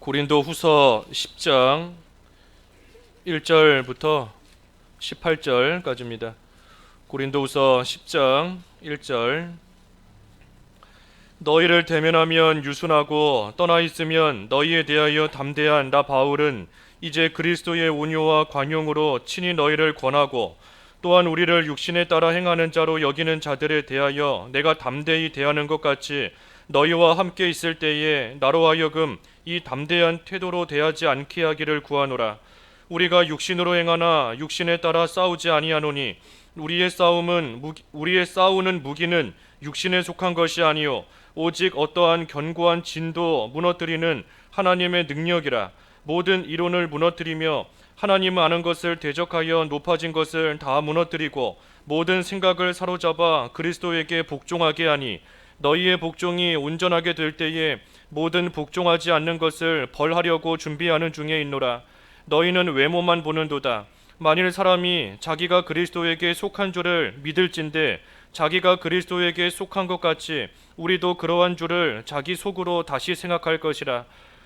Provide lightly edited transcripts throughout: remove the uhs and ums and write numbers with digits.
고린도후서 10장 1절부터 18절까지입니다. 고린도후서 10장 1절. 너희를 대면하면 유순하고 떠나 있으면 너희에 대하여 담대한 나 바울은 이제 그리스도의 온유와 관용으로 친히 너희를 권하고 또한 우리를 육신에 따라 행하는 자로 여기는 자들에 대하여 내가 담대히 대하는 것 같이 너희와 함께 있을 때에 나로 하여금 이 담대한 태도로 대하지 않게 하기를 구하노라. 우리가 육신으로 행하나 육신에 따라 싸우지 아니하노니 우리의 싸우는 무기는 육신에 속한 것이 아니요 오직 어떠한 견고한 진도 무너뜨리는 하나님의 능력이라. 모든 이론을 무너뜨리며 하나님 아는 것을 대적하여 높아진 것을 다 무너뜨리고 모든 생각을 사로잡아 그리스도에게 복종하게 하니 너희의 복종이 온전하게 될 때에 모든 복종하지 않는 것을 벌하려고 준비하는 중에 있노라. 너희는 외모만 보는도다. 만일 사람이 자기가 그리스도에게 속한 줄을 믿을진대 자기가 그리스도에게 속한 것 같이 우리도 그러한 줄을 자기 속으로 다시 생각할 것이라.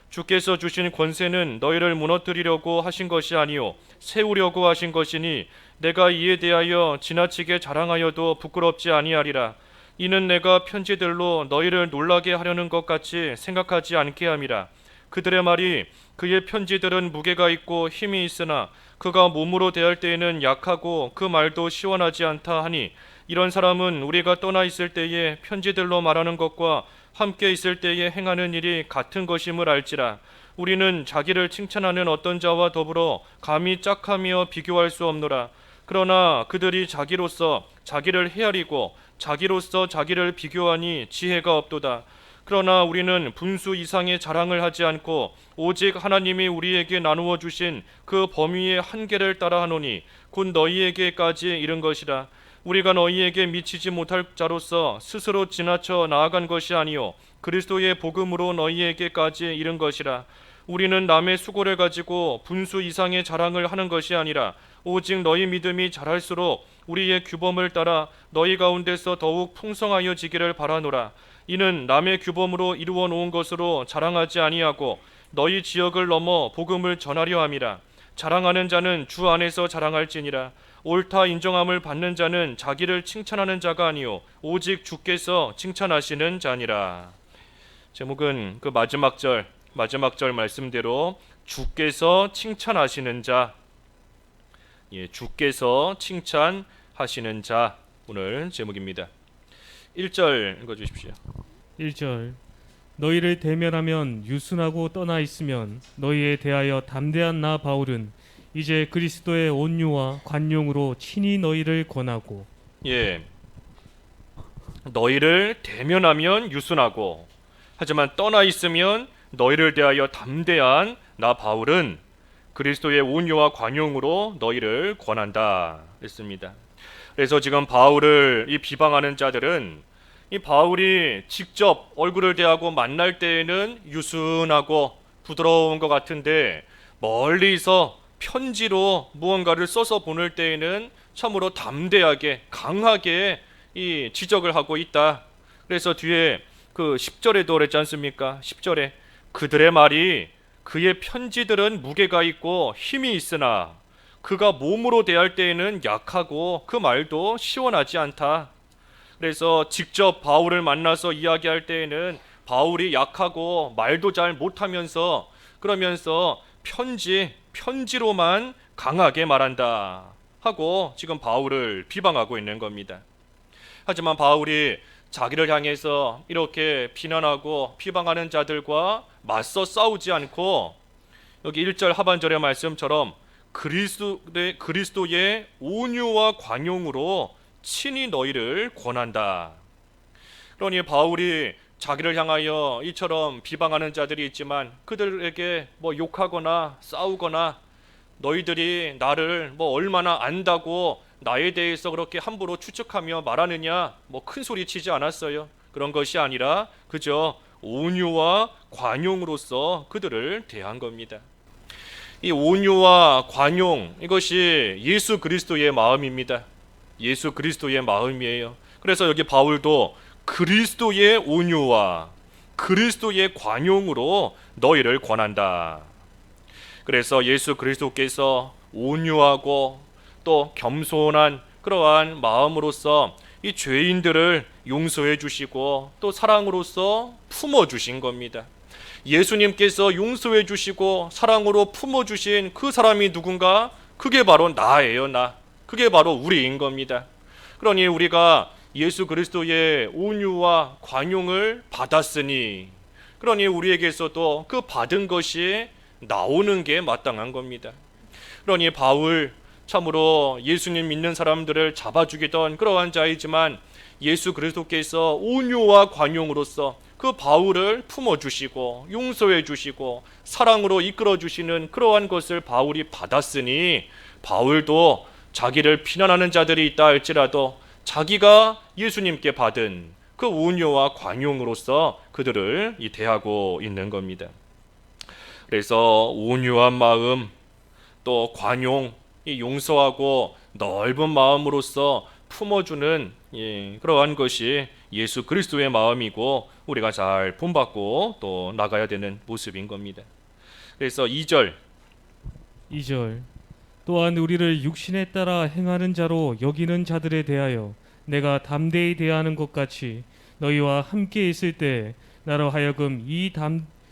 주께서 주신 권세는 너희를 무너뜨리려고 하신 것이 아니요 세우려고 하신 것이니 내가 이에 대하여 지나치게 자랑하여도 부끄럽지 아니하리라. 이는 내가 편지들로 너희를 놀라게 하려는 것 같이 생각하지 않게 함이라. 그들의 말이 그의 편지들은 무게가 있고 힘이 있으나 그가 몸으로 대할 때에는 약하고 그 말도 시원하지 않다 하니 이런 사람은 우리가 떠나 있을 때에 편지들로 말하는 것과 함께 있을 때에 행하는 일이 같은 것임을 알지라. 우리는 자기를 칭찬하는 어떤 자와 더불어 감히 짝하며 비교할 수 없노라. 그러나 그들이 자기로서 자기를 헤아리고 자기로서 자기를 비교하니 지혜가 없도다. 그러나 우리는 분수 이상의 자랑을 하지 않고 오직 하나님이 우리에게 나누어 주신 그 범위의 한계를 따라 하노니 곧 너희에게까지 이른 것이라. 우리가 너희에게 미치지 못할 자로서 스스로 지나쳐 나아간 것이 아니요 그리스도의 복음으로 너희에게까지 이른 것이라. 우리는 남의 수고를 가지고 분수 이상의 자랑을 하는 것이 아니라 오직 너희 믿음이 자랄수록 우리의 규범을 따라 너희 가운데서 더욱 풍성하여지기를 바라노라. 이는 남의 규범으로 이루어 놓은 것으로 자랑하지 아니하고 너희 지역을 넘어 복음을 전하려 함이라. 자랑하는 자는 주 안에서 자랑할지니라. 옳다 인정함을 받는 자는 자기를 칭찬하는 자가 아니요 오직 주께서 칭찬하시는 자니라. 제목은 그 마지막 절 말씀대로 주께서 칭찬하시는 자, 주께서 칭찬하시는 자, 오늘 제목입니다. 1절 읽어주십시오. 1절. 너희를 대면하면 유순하고 떠나 있으면 너희에 대하여 담대한 나 바울은 이제 그리스도의 온유와 관용으로 친히 너희를 권하고. 너희를 대면하면 유순하고 하지만 떠나 있으면 너희를 대하여 담대한 나 바울은 그리스도의 온유와 관용으로 너희를 권한다 했습니다. 그래서 지금 바울을 비방하는 자들은 이 바울이 직접 얼굴을 대하고 만날 때에는 유순하고 부드러운 것 같은데 멀리서 편지로 무언가를 써서 보낼 때에는 참으로 담대하게 강하게 이 지적을 하고 있다. 그래서 뒤에 그 10절에도 그랬지 않습니까? 10절에 그들의 말이 그의 편지들은 무게가 있고 힘이 있으나 그가 몸으로 대할 때에는 약하고 그 말도 시원하지 않다. 그래서 직접 바울을 만나서 이야기할 때에는 바울이 약하고 말도 잘 못하면서 그러면서 편지로만 강하게 말한다 하고 지금 바울을 비방하고 있는 겁니다. 하지만 바울이 자기를 향해서 이렇게 비난하고 비방하는 자들과 맞서 싸우지 않고 여기 1절 하반절의 말씀처럼 그리스도의 온유와 관용으로 친히 너희를 권한다. 그러니 바울이 자기를 향하여 이처럼 비방하는 자들이 있지만 그들에게 욕하거나 싸우거나 너희들이 나를 얼마나 안다고 나에 대해서 그렇게 함부로 추측하며 말하느냐 큰 소리 치지 않았어요. 그런 것이 아니라 그저 온유와 관용으로서 그들을 대한 겁니다. 이 온유와 관용, 이것이 예수 그리스도의 마음입니다. 예수 그리스도의 마음이에요. 그래서 여기 바울도 그리스도의 온유와 그리스도의 관용으로 너희를 권한다. 그래서 예수 그리스도께서 온유하고 또 겸손한 그러한 마음으로서 이 죄인들을 용서해 주시고 또 사랑으로서 품어 주신 겁니다. 예수님께서 용서해 주시고 사랑으로 품어 주신 그 사람이 누군가? 그게 바로 나예요, 나. 그게 바로 우리인 겁니다. 그러니 우리가 예수 그리스도의 온유와 관용을 받았으니, 그러니 우리에게서도 그 받은 것이 나오는 게 마땅한 겁니다. 그러니 바울 참으로 예수님 믿는 사람들을 잡아 죽이던 그러한 자이지만 예수 그리스도께서 온유와 관용으로서 그 바울을 품어 주시고 용서해 주시고 사랑으로 이끌어 주시는 그러한 것을 바울이 받았으니, 바울도 자기를 비난하는 자들이 있다 할지라도 자기가 예수님께 받은 그 온유와 관용으로서 그들을 대하고 있는 겁니다. 그래서 온유한 마음, 또 관용, 용서하고 넓은 마음으로서 품어주는 그러한 것이 예수 그리스도의 마음이고 우리가 잘 본받고 또 나가야 되는 모습인 겁니다. 그래서 2절 또한 우리를 육신에 따라 행하는 자로 여기는 자들에 대하여 내가 담대히 대하는 것 같이 너희와 함께 있을 때 나로 하여금 이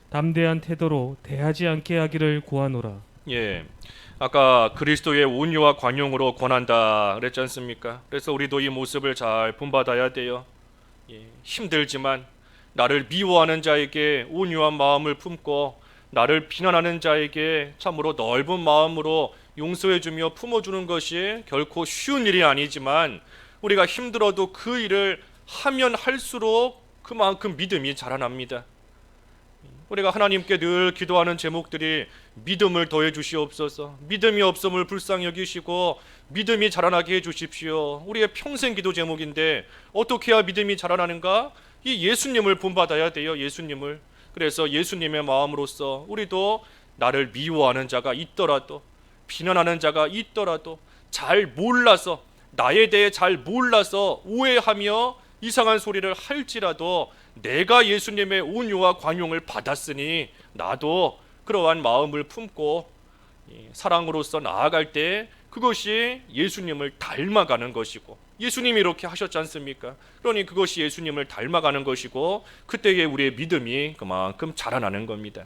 담대한 태도로 대하지 않게 하기를 구하노라. 아까 그리스도의 온유와 관용으로 권한다 그랬지 않습니까? 그래서 우리도 이 모습을 잘 본받아야 돼요. 힘들지만 나를 미워하는 자에게 온유한 마음을 품고 나를 비난하는 자에게 참으로 넓은 마음으로 용서해주며 품어주는 것이 결코 쉬운 일이 아니지만, 우리가 힘들어도 그 일을 하면 할수록 그만큼 믿음이 자라납니다. 우리가 하나님께 늘 기도하는 제목들이 믿음을 더해 주시옵소서, 믿음이 없음을 불쌍히 여기시고 믿음이 자라나게 해 주십시오. 우리의 평생 기도 제목인데 어떻게 해야 믿음이 자라나는가? 이 예수님을 본받아야 돼요. 예수님을. 그래서 예수님의 마음으로서 우리도 나를 미워하는 자가 있더라도, 비난하는 자가 있더라도, 잘 몰라서, 나에 대해 잘 몰라서 오해하며 이상한 소리를 할지라도 내가 예수님의 온유와 관용을 받았으니 나도 그러한 마음을 품고 사랑으로서 나아갈 때 그것이 예수님을 닮아가는 것이고, 예수님이 이렇게 하셨지 않습니까? 그러니 그것이 예수님을 닮아가는 것이고 그때에 우리의 믿음이 그만큼 자라나는 겁니다.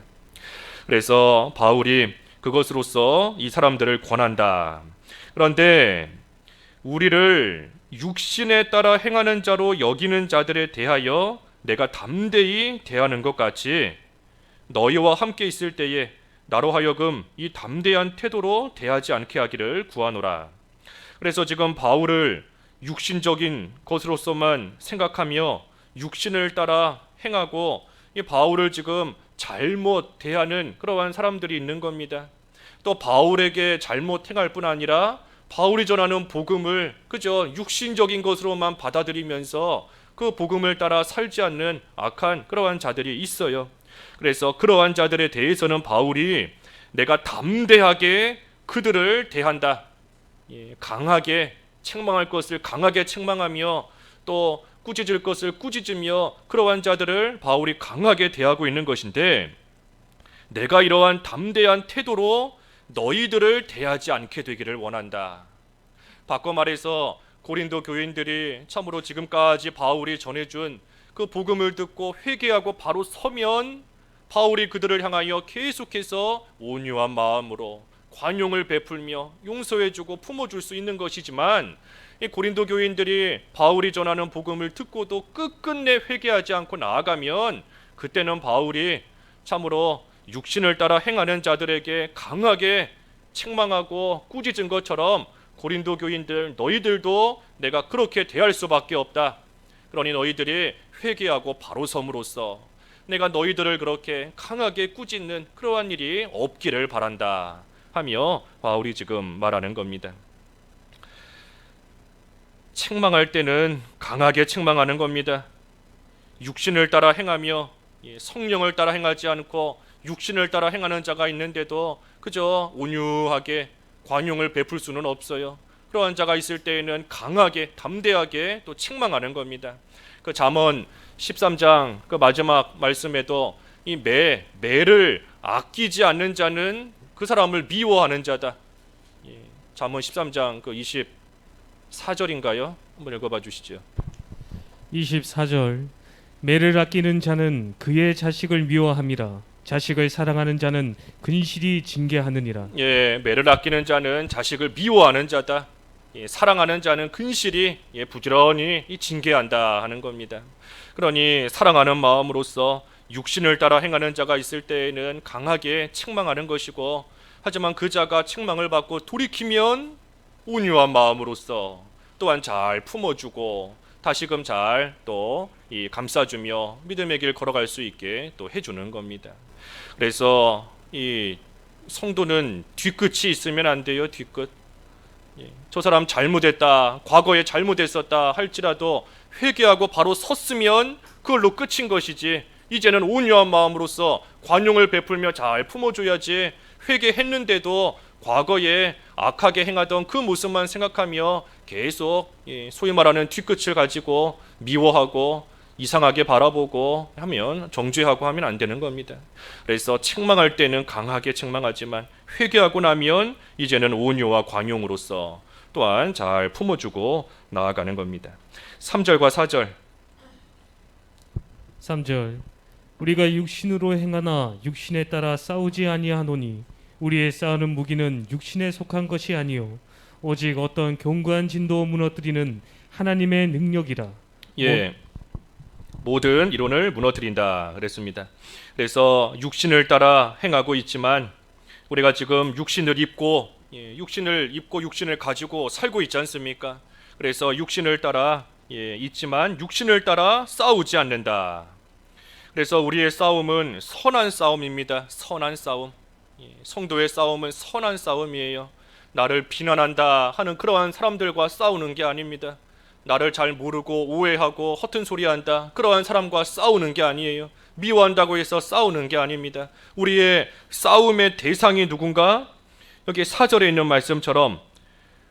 그래서 바울이 그것으로서 이 사람들을 권한다. 그런데 우리를 육신에 따라 행하는 자로 여기는 자들에 대하여 내가 담대히 대하는 것 같이 너희와 함께 있을 때에 나로 하여금 이 담대한 태도로 대하지 않게 하기를 구하노라. 그래서 지금 바울을 육신적인 것으로서만 생각하며 육신을 따라 행하고 이 바울을 지금 잘못 대하는 그러한 사람들이 있는 겁니다. 또 바울에게 잘못 행할 뿐 아니라 바울이 전하는 복음을 그저 육신적인 것으로만 받아들이면서 그 복음을 따라 살지 않는 악한 그러한 자들이 있어요. 그래서 그러한 자들에 대해서는 바울이 내가 담대하게 그들을 대한다. 강하게 책망할 것을 강하게 책망하며 또 꾸짖을 것을 꾸짖으며 그러한 자들을 바울이 강하게 대하고 있는 것인데, 내가 이러한 담대한 태도로 너희들을 대하지 않게 되기를 원한다. 바꿔 말해서 고린도 교인들이 참으로 지금까지 바울이 전해준 그 복음을 듣고 회개하고 바로 서면 바울이 그들을 향하여 계속해서 온유한 마음으로 관용을 베풀며 용서해주고 품어줄 수 있는 것이지만, 이 고린도 교인들이 바울이 전하는 복음을 듣고도 끝끝내 회개하지 않고 나아가면 그때는 바울이 참으로 육신을 따라 행하는 자들에게 강하게 책망하고 꾸짖은 것처럼 고린도 교인들 너희들도 내가 그렇게 대할 수밖에 없다. 그러니 너희들이 회개하고 바로 섬으로써 내가 너희들을 그렇게 강하게 꾸짖는 그러한 일이 없기를 바란다 하며 바울이 지금 말하는 겁니다. 책망할 때는 강하게 책망하는 겁니다. 육신을 따라 행하며 성령을 따라 행하지 않고 육신을 따라 행하는 자가 있는데도 그저 온유하게 관용을 베풀 수는 없어요. 그러한 자가 있을 때에는 강하게 담대하게 또 책망하는 겁니다. 그 잠언 13장 그 마지막 말씀에도 이 매를 아끼지 않는 자는 그 사람을 미워하는 자다. 잠언 13장 그 24절인가요? 한번 읽어봐 주시죠. 24절 매를 아끼는 자는 그의 자식을 미워함이라 자식을 사랑하는 자는 근실이 징계하느니라. 매를 아끼는 자는 자식을 미워하는 자다. 사랑하는 자는 근실이 부지런히 징계한다 하는 겁니다. 그러니 사랑하는 마음으로서 육신을 따라 행하는 자가 있을 때에는 강하게 책망하는 것이고, 하지만 그 자가 책망을 받고 돌이키면 온유한 마음으로서 또한 잘 품어주고 다시금 잘 또 감싸주며 믿음의 길 걸어갈 수 있게 또 해주는 겁니다. 그래서 이 성도는 뒤끝이 있으면 안 돼요. 뒤끝. 저 사람 잘못했다, 과거에 잘못했었다 할지라도 회개하고 바로 섰으면 그걸로 끝인 것이지, 이제는 온유한 마음으로서 관용을 베풀며 잘 품어줘야지, 회개했는데도 과거에 악하게 행하던 그 모습만 생각하며 계속 소위 말하는 뒤끝을 가지고 미워하고 이상하게 바라보고 하면, 정죄하고 하면 안 되는 겁니다. 그래서 책망할 때는 강하게 책망하지만 회개하고 나면 이제는 온유와 관용으로서 또한 잘 품어주고 나아가는 겁니다. 3절과 4절. 3절 우리가 육신으로 행하나 육신에 따라 싸우지 아니하노니 우리의 싸우는 무기는 육신에 속한 것이 아니요 오직 어떤 견고한 진도 무너뜨리는 하나님의 능력이라. 모든 이론을 무너뜨린다 그랬습니다. 그래서 육신을 따라 행하고 있지만 우리가 지금 육신을 입고 육신을 가지고 살고 있지 않습니까? 그래서 육신을 따라 있지만 육신을 따라 싸우지 않는다. 그래서 우리의 싸움은 선한 싸움입니다. 선한 싸움. 성도의 싸움은 선한 싸움이에요. 나를 비난한다 하는 그러한 사람들과 싸우는 게 아닙니다. 나를 잘 모르고 오해하고 허튼 소리한다, 그러한 사람과 싸우는 게 아니에요. 미워한다고 해서 싸우는 게 아닙니다. 우리의 싸움의 대상이 누군가? 여기 4절에 있는 말씀처럼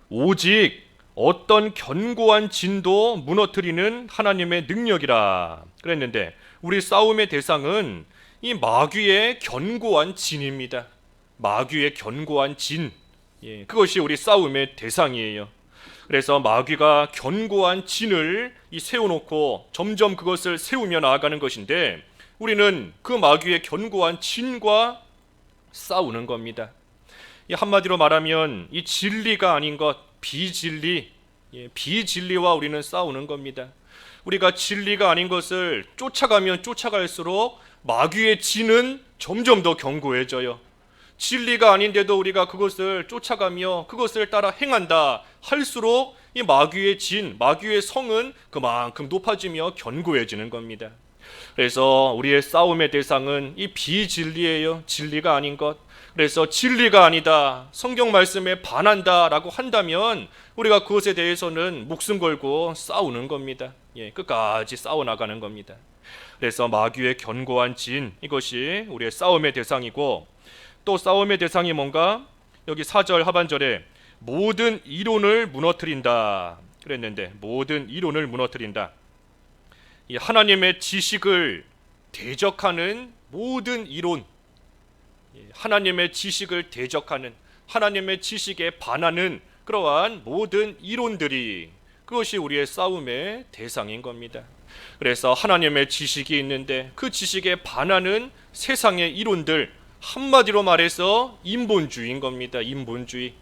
오직 어떤 견고한 진도 무너뜨리는 하나님의 능력이라 그랬는데, 우리 싸움의 대상은 이 마귀의 견고한 진입니다. 마귀의 견고한 진, 그것이 우리 싸움의 대상이에요. 그래서 마귀가 견고한 진을 세워놓고 점점 그것을 세우며 나아가는 것인데, 우리는 그 마귀의 견고한 진과 싸우는 겁니다. 한마디로 말하면 이 진리가 아닌 것, 비진리, 비진리와 우리는 싸우는 겁니다. 우리가 진리가 아닌 것을 쫓아가면 쫓아갈수록 마귀의 진은 점점 더 견고해져요. 진리가 아닌데도 우리가 그것을 쫓아가며 그것을 따라 행한다 할수록 이 마귀의 진, 마귀의 성은 그만큼 높아지며 견고해지는 겁니다. 그래서 우리의 싸움의 대상은 이 비진리예요. 진리가 아닌 것. 그래서 진리가 아니다, 성경 말씀에 반한다 라고 한다면 우리가 그것에 대해서는 목숨 걸고 싸우는 겁니다. 끝까지 싸워나가는 겁니다. 그래서 마귀의 견고한 진, 이것이 우리의 싸움의 대상이고, 또 싸움의 대상이 뭔가? 여기 4절 하반절에 모든 이론을 무너뜨린다 그랬는데, 모든 이론을 무너뜨린다. 이 하나님의 지식을 대적하는 모든 이론, 하나님의 지식을 대적하는, 하나님의 지식에 반하는 그러한 모든 이론들이, 그것이 우리의 싸움의 대상인 겁니다. 그래서 하나님의 지식이 있는데 그 지식에 반하는 세상의 이론들, 한마디로 말해서 인본주의인 겁니다. 인본주의.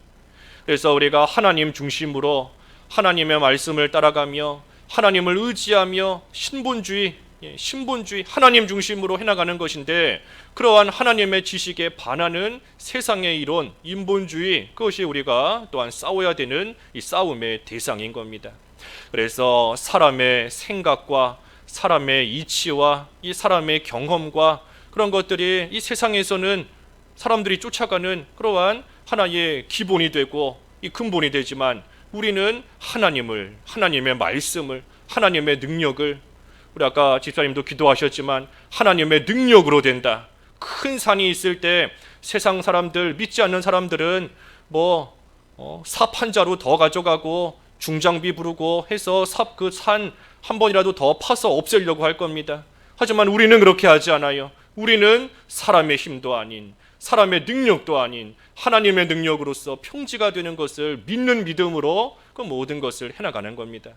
그래서 우리가 하나님 중심으로 하나님의 말씀을 따라가며 하나님을 의지하며 신본주의, 하나님 중심으로 해나가는 것인데, 그러한 하나님의 지식에 반하는 세상의 이론, 인본주의, 그것이 우리가 또한 싸워야 되는 이 싸움의 대상인 겁니다. 그래서 사람의 생각과 사람의 이치와 이 사람의 경험과 그런 것들이 이 세상에서는 사람들이 쫓아가는 그러한 하나의 기본이 되고 이 근본이 되지만, 우리는 하나님을, 하나님의 말씀을, 하나님의 능력을, 우리 아까 집사님도 기도하셨지만 하나님의 능력으로 된다. 큰 산이 있을 때 세상 사람들, 믿지 않는 사람들은 삽 한 자루 더 가져가고 중장비 부르고 해서 그 산 한 번이라도 더 파서 없애려고 할 겁니다. 하지만 우리는 그렇게 하지 않아요. 우리는 사람의 힘도 아닌, 사람의 능력도 아닌 하나님의 능력으로서 평지가 되는 것을 믿는 믿음으로 그 모든 것을 해나가는 겁니다.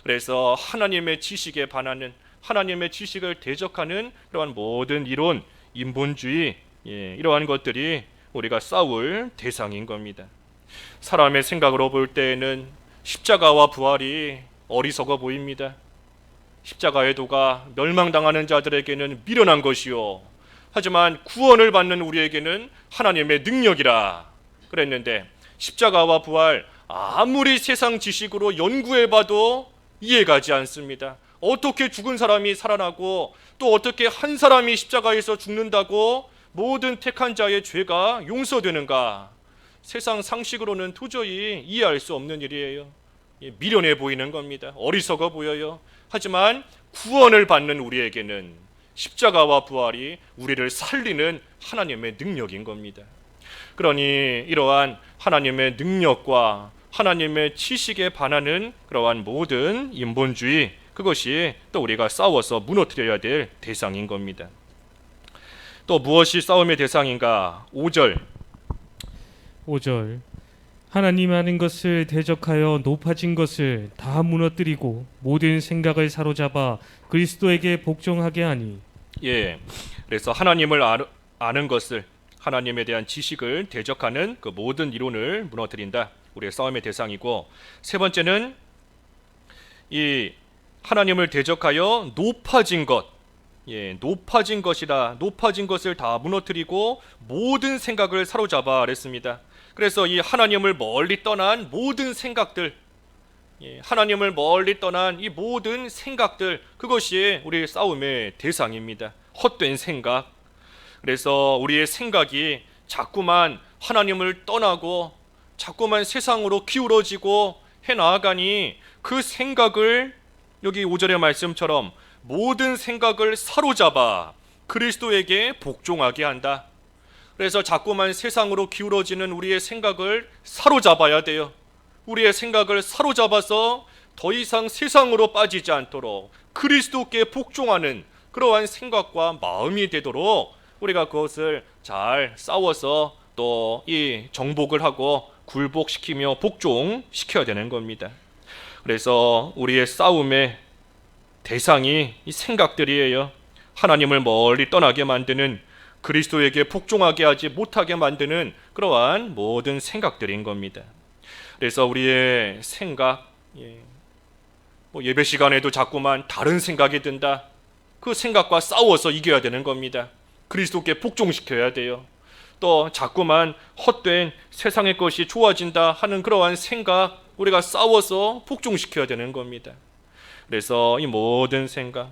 그래서 하나님의 지식에 반하는, 하나님의 지식을 대적하는 그러한 모든 이론, 인본주의, 이러한 것들이 우리가 싸울 대상인 겁니다. 사람의 생각으로 볼 때에는 십자가와 부활이 어리석어 보입니다. 십자가의 도가 멸망당하는 자들에게는 미련한 것이요, 하지만 구원을 받는 우리에게는 하나님의 능력이라 그랬는데, 십자가와 부활 아무리 세상 지식으로 연구해봐도 이해가지 않습니다. 어떻게 죽은 사람이 살아나고 또 어떻게 한 사람이 십자가에서 죽는다고 모든 택한 자의 죄가 용서되는가? 세상 상식으로는 도저히 이해할 수 없는 일이에요. 미련해 보이는 겁니다. 어리석어 보여요. 하지만 구원을 받는 우리에게는 십자가와 부활이 우리를 살리는 하나님의 능력인 겁니다. 그러니 이러한 하나님의 능력과 하나님의 지식에 반하는 그러한 모든 인본주의, 그것이 또 우리가 싸워서 무너뜨려야 될 대상인 겁니다. 또 무엇이 싸움의 대상인가? 5절 하나님 아는 것을 대적하여 높아진 것을 다 무너뜨리고 모든 생각을 사로잡아 그리스도에게 복종하게 하니. 그래서 하나님을 아는 것을, 하나님에 대한 지식을 대적하는 그 모든 이론을 무너뜨린다. 우리의 싸움의 대상이고, 세 번째는 이 하나님을 대적하여 높아진 것, 높아진 것이라, 높아진 것을 다 무너뜨리고 모든 생각을 사로잡아 그랬습니다. 그래서 이 하나님을 멀리 떠난 모든 생각들, 하나님을 멀리 떠난 이 모든 생각들, 그것이 우리의 싸움의 대상입니다. 헛된 생각. 그래서 우리의 생각이 자꾸만 하나님을 떠나고 자꾸만 세상으로 기울어지고 해나가니, 그 생각을 여기 5절의 말씀처럼 모든 생각을 사로잡아 그리스도에게 복종하게 한다. 그래서 자꾸만 세상으로 기울어지는 우리의 생각을 사로잡아야 돼요. 우리의 생각을 사로잡아서 더 이상 세상으로 빠지지 않도록 그리스도께 복종하는 그러한 생각과 마음이 되도록 우리가 그것을 잘 싸워서 또 이 정복을 하고 굴복시키며 복종시켜야 되는 겁니다. 그래서 우리의 싸움의 대상이 이 생각들이에요. 하나님을 멀리 떠나게 만드는, 그리스도에게 복종하게 하지 못하게 만드는 그러한 모든 생각들인 겁니다. 그래서 우리의 생각, 예배 시간에도 자꾸만 다른 생각이 든다. 그 생각과 싸워서 이겨야 되는 겁니다. 그리스도께 복종시켜야 돼요. 또 자꾸만 헛된 세상의 것이 좋아진다 하는 그러한 생각, 우리가 싸워서 복종시켜야 되는 겁니다. 그래서 이 모든 생각,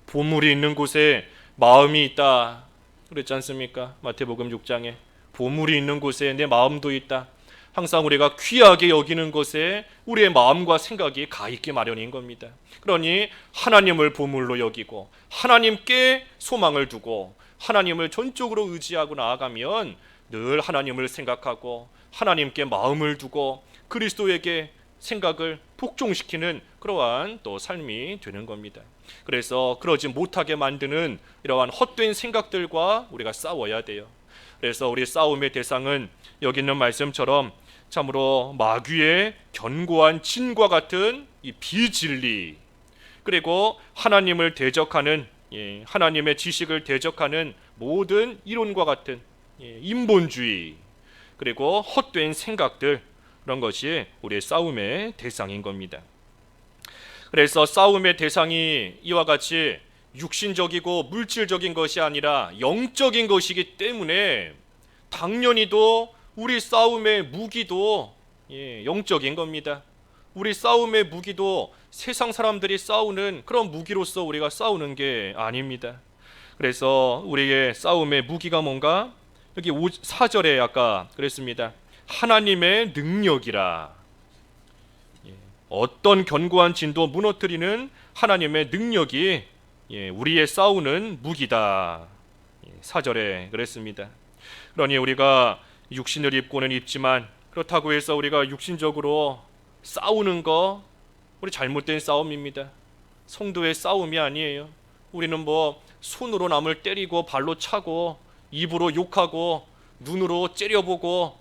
보물이 있는 곳에 마음이 있다 그랬지 않습니까? 마태복음 6장에 보물이 있는 곳에 내 마음도 있다. 항상 우리가 귀하게 여기는 것에 우리의 마음과 생각이 가 있기 마련인 겁니다. 그러니 하나님을 보물로 여기고 하나님께 소망을 두고 하나님을 전적으로 의지하고 나아가면 늘 하나님을 생각하고 하나님께 마음을 두고 그리스도에게 생각을 복종시키는 그러한 또 삶이 되는 겁니다. 그래서 그러지 못하게 만드는 이러한 헛된 생각들과 우리가 싸워야 돼요. 그래서 우리 싸움의 대상은 여기 있는 말씀처럼 참으로 마귀의 견고한 진과 같은 이 비진리, 그리고 하나님을 대적하는, 하나님의 지식을 대적하는 모든 이론과 같은 인본주의, 그리고 헛된 생각들, 그런 것이 우리의 싸움의 대상인 겁니다. 그래서 싸움의 대상이 이와 같이 육신적이고 물질적인 것이 아니라 영적인 것이기 때문에 당연히도 우리 싸움의 무기도 영적인 겁니다. 우리 싸움의 무기도 세상 사람들이 싸우는 그런 무기로서 우리가 싸우는 게 아닙니다. 그래서 우리의 싸움의 무기가 뭔가? 여기 4절에 아까 그랬습니다. 하나님의 능력이라. 어떤 견고한 진도 무너뜨리는 하나님의 능력이 우리의 싸우는 무기다. 4절에 그랬습니다. 그러니 우리가 육신을 입고는 입지만 그렇다고 해서 우리가 육신적으로 싸우는 거 우리 잘못된 싸움입니다. 성도의 싸움이 아니에요. 우리는 뭐 손으로 남을 때리고 발로 차고 입으로 욕하고 눈으로 째려보고,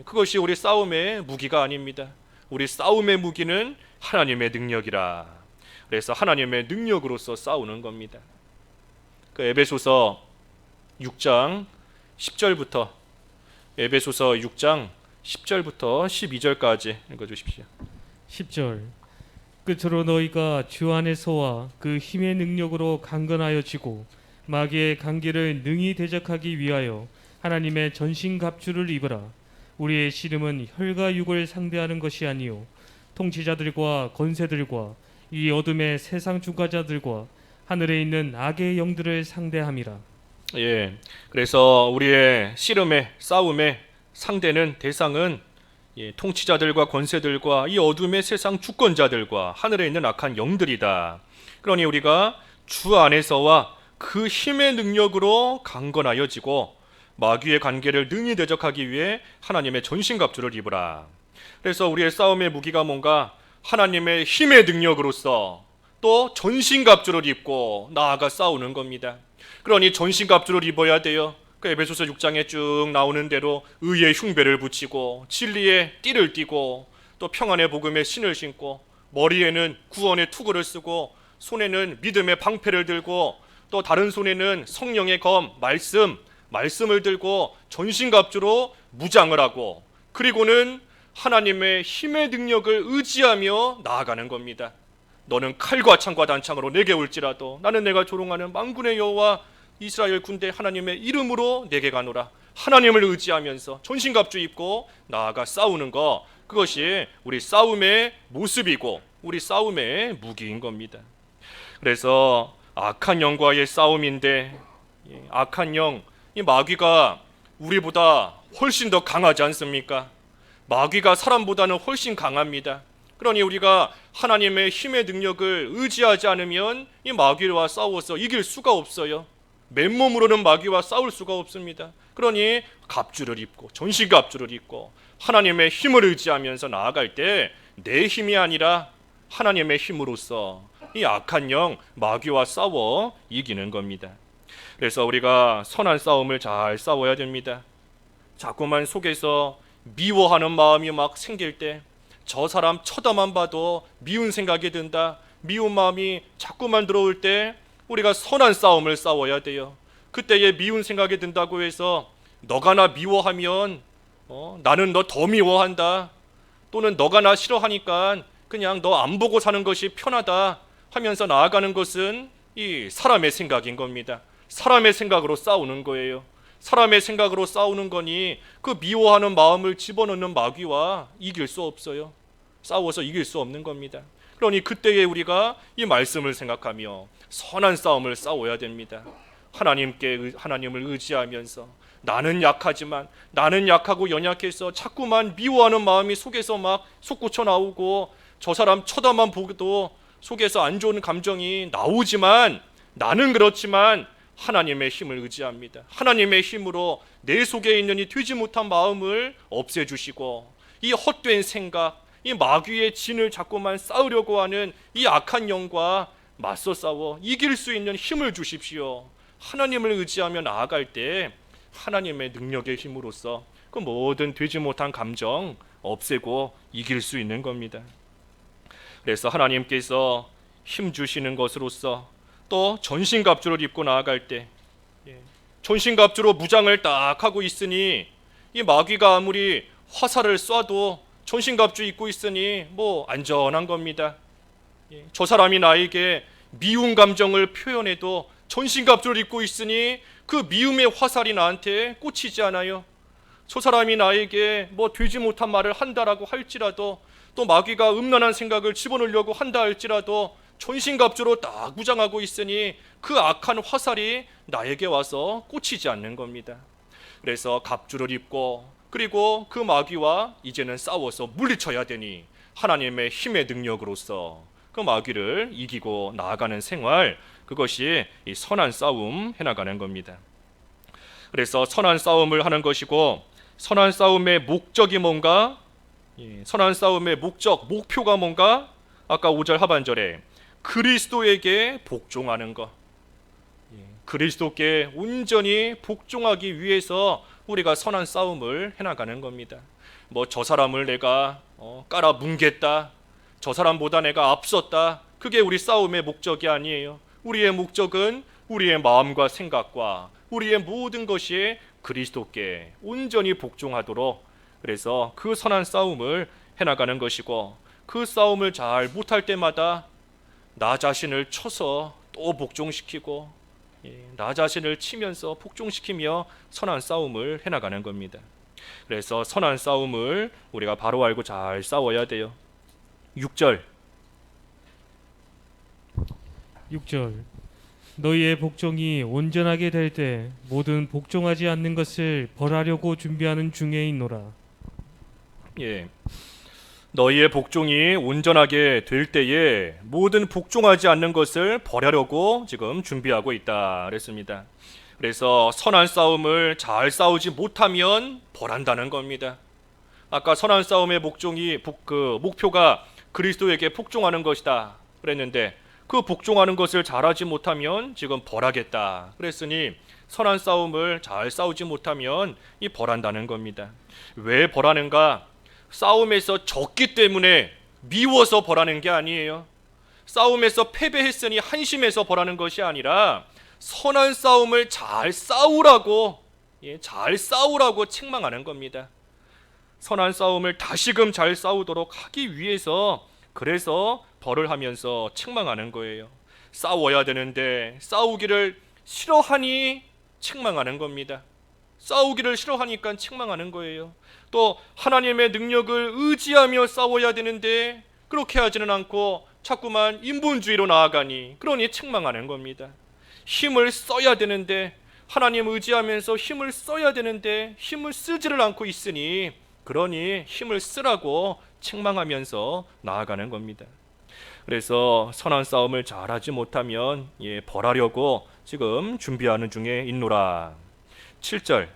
그것이 우리 싸움의 무기가 아닙니다. 우리 싸움의 무기는 하나님의 능력이라. 그래서 하나님의 능력으로서 싸우는 겁니다. 그 에베소서 6장 10절부터 에베소서 6장 10절부터 12절까지 읽어주십시오. 10절. 끝으로 너희가 주 안에서와 그 힘의 능력으로 강건하여 지고 마귀의 관계를 능히 대적하기 위하여 하나님의 전신갑주를 입으라. 우리의 씨름은 혈과 육을 상대하는 것이 아니요 통치자들과 권세들과 이 어둠의 세상 주관자들과 하늘에 있는 악의 영들을 상대함이라. 그래서 우리의 씨름의 싸움의 상대는 대상은 통치자들과 권세들과 이 어둠의 세상 주권자들과 하늘에 있는 악한 영들이다. 그러니 우리가 주 안에서와 그 힘의 능력으로 강건하여지고 마귀의 관계를 능히 대적하기 위해 하나님의 전신갑주를 입으라. 그래서 우리의 싸움의 무기가 뭔가 하나님의 힘의 능력으로서 또 전신갑주를 입고 나아가 싸우는 겁니다. 그러니 전신갑주를 입어야 돼요. 그 에베소서 6장에 쭉 나오는 대로 의의 흉배를 붙이고 진리의 띠를 띠고 또 평안의 복음의 신을 신고 머리에는 구원의 투구를 쓰고 손에는 믿음의 방패를 들고 또 다른 손에는 성령의 검 말씀을 들고 전신갑주로 무장을 하고, 그리고는 하나님의 힘의 능력을 의지하며 나아가는 겁니다. 너는 칼과 창과 단창으로 내게 올지라도 나는 내가 조롱하는 만군의 여호와 이스라엘 군대 하나님의 이름으로 내게 가노라. 하나님을 의지하면서 전신갑주 입고 나아가 싸우는 것, 그것이 우리 싸움의 모습이고 우리 싸움의 무기인 겁니다. 그래서 악한 영과의 싸움인데, 악한 영, 이 마귀가 우리보다 훨씬 더 강하지 않습니까? 마귀가 사람보다는 훨씬 강합니다. 그러니 우리가 하나님의 힘의 능력을 의지하지 않으면 이 마귀와 싸워서 이길 수가 없어요. 맨몸으로는 마귀와 싸울 수가 없습니다. 그러니 갑주를 입고 전신갑주를 입고 하나님의 힘을 의지하면서 나아갈 때 내 힘이 아니라 하나님의 힘으로써 이 악한 영 마귀와 싸워 이기는 겁니다. 그래서 우리가 선한 싸움을 잘 싸워야 됩니다. 자꾸만 속에서 미워하는 마음이 막 생길 때, 저 사람 쳐다만 봐도 미운 생각이 든다, 미운 마음이 자꾸만 들어올 때 우리가 선한 싸움을 싸워야 돼요. 그때에 미운 생각이 든다고 해서 너가 나 미워하면 나는 너 더 미워한다, 또는 너가 나 싫어하니까 그냥 너 안 보고 사는 것이 편하다 하면서 나아가는 것은 이 사람의 생각인 겁니다. 사람의 생각으로 싸우는 거예요. 사람의 생각으로 싸우는 거니 그 미워하는 마음을 집어넣는 마귀와 이길 수 없어요. 싸워서 이길 수 없는 겁니다. 그러니 그때에 우리가 이 말씀을 생각하며 선한 싸움을 싸워야 됩니다. 하나님을 의지하면서 나는 약하지만, 나는 약하고 연약해서 자꾸만 미워하는 마음이 속에서 막 솟구쳐 나오고 저 사람 쳐다만 보고도 속에서 안 좋은 감정이 나오지만, 나는 그렇지만 하나님의 힘을 의지합니다. 하나님의 힘으로 내 속에 있는 이 되지 못한 마음을 없애주시고 이 헛된 생각, 이 마귀의 진을 자꾸만 쌓으려고 하는 이 악한 영과 맞서 싸워 이길 수 있는 힘을 주십시오. 하나님을 의지하며 나아갈 때 하나님의 능력의 힘으로써 그 모든 되지 못한 감정 없애고 이길 수 있는 겁니다. 그래서 하나님께서 힘 주시는 것으로서 또 전신갑주를 입고 나아갈 때, 전신갑주로 무장을 딱 하고 있으니 이 마귀가 아무리 화살을 쏴도 전신갑주 입고 있으니 뭐 안전한 겁니다. 저 사람이 나에게 미운 감정을 표현해도 전신갑주를 입고 있으니 그 미움의 화살이 나한테 꽂히지 않아요. 저 사람이 나에게 뭐 되지 못한 말을 한다라고 할지라도, 또 마귀가 음란한 생각을 집어넣으려고 한다 할지라도 전신갑주로 딱 무장하고 있으니 그 악한 화살이 나에게 와서 꽂히지 않는 겁니다. 그래서 갑주를 입고 그리고 그 마귀와 이제는 싸워서 물리쳐야 되니 하나님의 힘의 능력으로서 그 마귀를 이기고 나아가는 생활, 그것이 이 선한 싸움 해나가는 겁니다. 그래서 선한 싸움을 하는 것이고, 선한 싸움의 목적이 뭔가? 선한 싸움의 목표가 뭔가? 아까 5절 하반절에 그리스도에게 복종하는 것. 그리스도께 온전히 복종하기 위해서 우리가 선한 싸움을 해나가는 겁니다. 뭐 저 사람을 내가 깔아뭉갰다, 저 사람보다 내가 앞섰다, 그게 우리 싸움의 목적이 아니에요. 우리의 목적은 우리의 마음과 생각과 우리의 모든 것이 그리스도께 온전히 복종하도록, 그래서 그 선한 싸움을 해나가는 것이고, 그 싸움을 잘 못할 때마다 나 자신을 쳐서 또 복종시키고, 나 자신을 치면서 복종시키며 선한 싸움을 해나가는 겁니다. 그래서 선한 싸움을 우리가 바로 알고 잘 싸워야 돼요. 6절 너희의 복종이 온전하게 될 때 모든 복종하지 않는 것을 벌하려고 준비하는 중에 있노라. 너희의 복종이 온전하게 될 때에 모든 복종하지 않는 것을 벌하려고 지금 준비하고 있다 그랬습니다. 그래서 선한 싸움을 잘 싸우지 못하면 벌한다는 겁니다. 아까 선한 싸움의 목표가 그리스도에게 복종하는 것이다 그랬는데, 그 복종하는 것을 잘하지 못하면 지금 벌하겠다 그랬으니, 선한 싸움을 잘 싸우지 못하면 이 벌한다는 겁니다. 왜 벌하는가? 싸움에서 졌기 때문에 미워서 벌하는 게 아니에요. 싸움에서 패배했으니 한심해서 벌하는 것이 아니라 선한 싸움을 잘 싸우라고 책망하는 겁니다. 선한 싸움을 다시금 잘 싸우도록 하기 위해서, 그래서 벌을 하면서 책망하는 거예요. 싸워야 되는데 싸우기를 싫어하니 책망하는 겁니다. 싸우기를 싫어하니까 책망하는 거예요. 또 하나님의 능력을 의지하며 싸워야 되는데 그렇게 하지는 않고 자꾸만 인본주의로 나아가니, 그러니 책망하는 겁니다. 힘을 써야 되는데, 하나님 의지하면서 힘을 써야 되는데 힘을 쓰지를 않고 있으니, 그러니 힘을 쓰라고 책망하면서 나아가는 겁니다. 그래서 선한 싸움을 잘하지 못하면 벌하려고 지금 준비하는 중에 있노라. 7절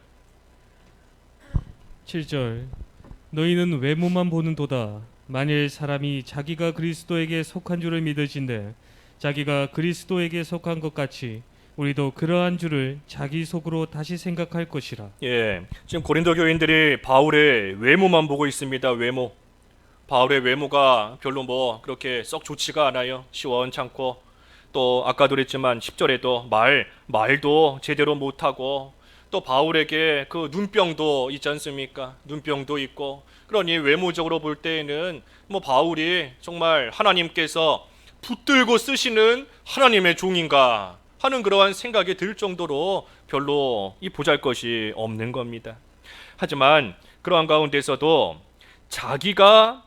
너희는 외모만 보는도다. 만일 사람이 자기가 그리스도에게 속한 줄을 믿으신데 자기가 그리스도에게 속한 것 같이 우리도 그러한 줄을 자기 속으로 다시 생각할 것이라. 지금 고린도 교인들이 바울의 외모만 보고 있습니다. 바울의 외모가 별로 그렇게 썩 좋지가 않아요. 시원찮고, 또 아까도 그랬지만 10절에도 말도 제대로 못하고, 또 바울에게 그 눈병도 있지 않습니까? 눈병도 있고, 그러니 외모적으로 볼 때에는 바울이 정말 하나님께서 붙들고 쓰시는 하나님의 종인가 하는 그러한 생각이 들 정도로 별로 이 보잘것이 없는 겁니다. 하지만 그러한 가운데서도 자기가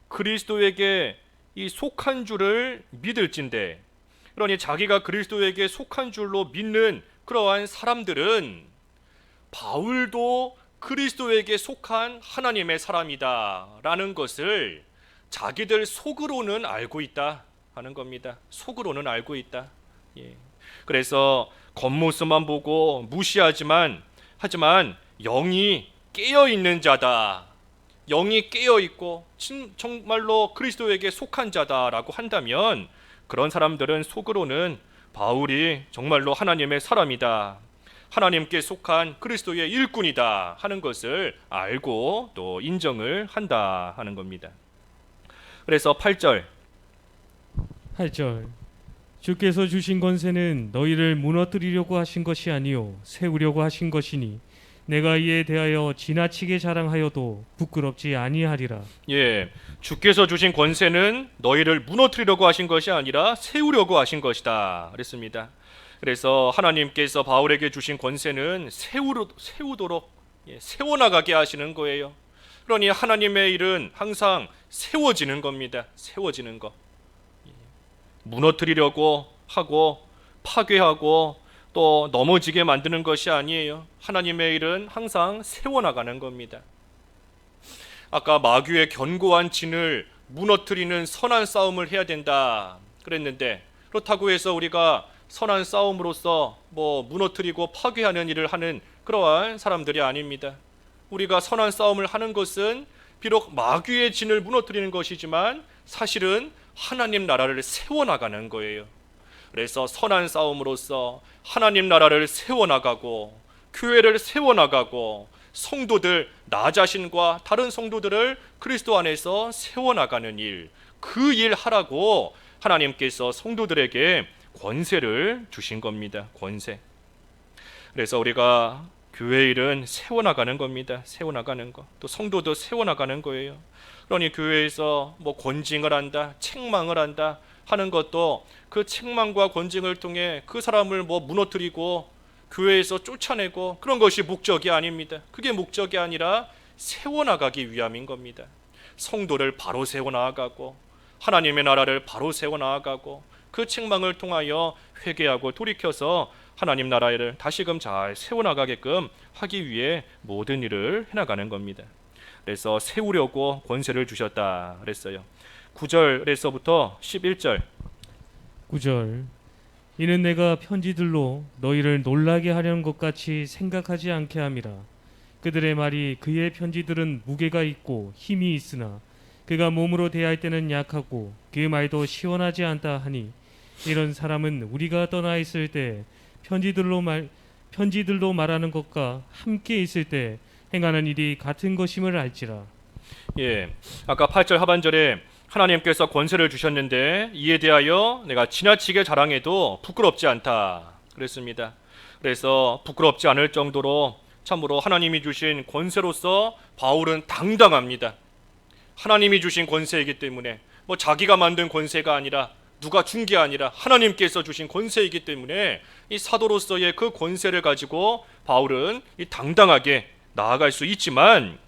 그리스도에게 이 속한 줄을 믿을진데, 그러니 자기가 그리스도에게 속한 줄로 믿는 그러한 사람들은 바울도 그리스도에게 속한 하나님의 사람이다 라는 것을 자기들 속으로는 알고 있다 하는 겁니다. 속으로는 알고 있다. 그래서 겉모습만 보고 무시하지만, 하지만 영이 깨어있는 자다, 영이 깨어있고 정말로 그리스도에게 속한 자다라고 한다면, 그런 사람들은 속으로는 바울이 정말로 하나님의 사람이다, 하나님께 속한 그리스도의 일꾼이다 하는 것을 알고 또 인정을 한다 하는 겁니다. 그래서 8절 주께서 주신 권세는 너희를 무너뜨리려고 하신 것이 아니요 세우려고 하신 것이니 내가 이에 대하여 지나치게 자랑하여도 부끄럽지 아니하리라. 주께서 주신 권세는 너희를 무너뜨리려고 하신 것이 아니라 세우려고 하신 것이다 그랬습니다. 그래서 하나님께서 바울에게 주신 권세는 세우도록 세워나가게 하시는 거예요. 그러니 하나님의 일은 항상 세워지는 겁니다. 세워지는 것. 무너뜨리려고 하고 파괴하고 또 넘어지게 만드는 것이 아니에요. 하나님의 일은 항상 세워나가는 겁니다. 아까 마귀의 견고한 진을 무너뜨리는 선한 싸움을 해야 된다 그랬는데, 그렇다고 해서 우리가 선한 싸움으로서 무너뜨리고 파괴하는 일을 하는 그러한 사람들이 아닙니다. 우리가 선한 싸움을 하는 것은 비록 마귀의 진을 무너뜨리는 것이지만 사실은 하나님 나라를 세워나가는 거예요. 그래서 선한 싸움으로써 하나님 나라를 세워나가고 교회를 세워나가고 성도들, 나 자신과 다른 성도들을 그리스도 안에서 세워나가는 일, 그 일 하라고 하나님께서 성도들에게 권세를 주신 겁니다. 권세. 그래서 우리가 교회 일은 세워나가는 겁니다. 세워나가는 거. 또 성도도 세워나가는 거예요. 그러니 교회에서 뭐 권징을 한다, 책망을 한다 하는 것도 그 책망과 권징을 통해 그 사람을 뭐 무너뜨리고 교회에서 쫓아내고 그런 것이 목적이 아닙니다. 그게 목적이 아니라 세워나가기 위함인 겁니다. 성도를 바로 세워나가고 하나님의 나라를 바로 세워나가고 그 책망을 통하여 회개하고 돌이켜서 하나님 나라를 다시금 잘 세워나가게끔 하기 위해 모든 일을 해나가는 겁니다. 그래서 세우려고 권세를 주셨다 그랬어요. 9절에서부터 11절. 9절 이는 내가 편지들로 너희를 놀라게 하려는 것 같이 생각하지 않게 함이라. 그들의 말이 그의 편지들은 무게가 있고 힘이 있으나 그가 몸으로 대할 때는 약하고 그 말도 시원하지 않다 하니 이런 사람은 우리가 떠나 있을 때 편지들로 말하는 것과 함께 있을 때 행하는 일이 같은 것임을 알지라. 예, 아까 8절 하반절에 하나님께서 권세를 주셨는데 이에 대하여 내가 지나치게 자랑해도 부끄럽지 않다 그랬습니다. 그래서 부끄럽지 않을 정도로 참으로 하나님이 주신 권세로서 바울은 당당합니다. 하나님이 주신 권세이기 때문에 뭐 자기가 만든 권세가 아니라 누가 준 게 아니라 하나님께서 주신 권세이기 때문에 이 사도로서의 그 권세를 가지고 바울은 이 당당하게 나아갈 수 있지만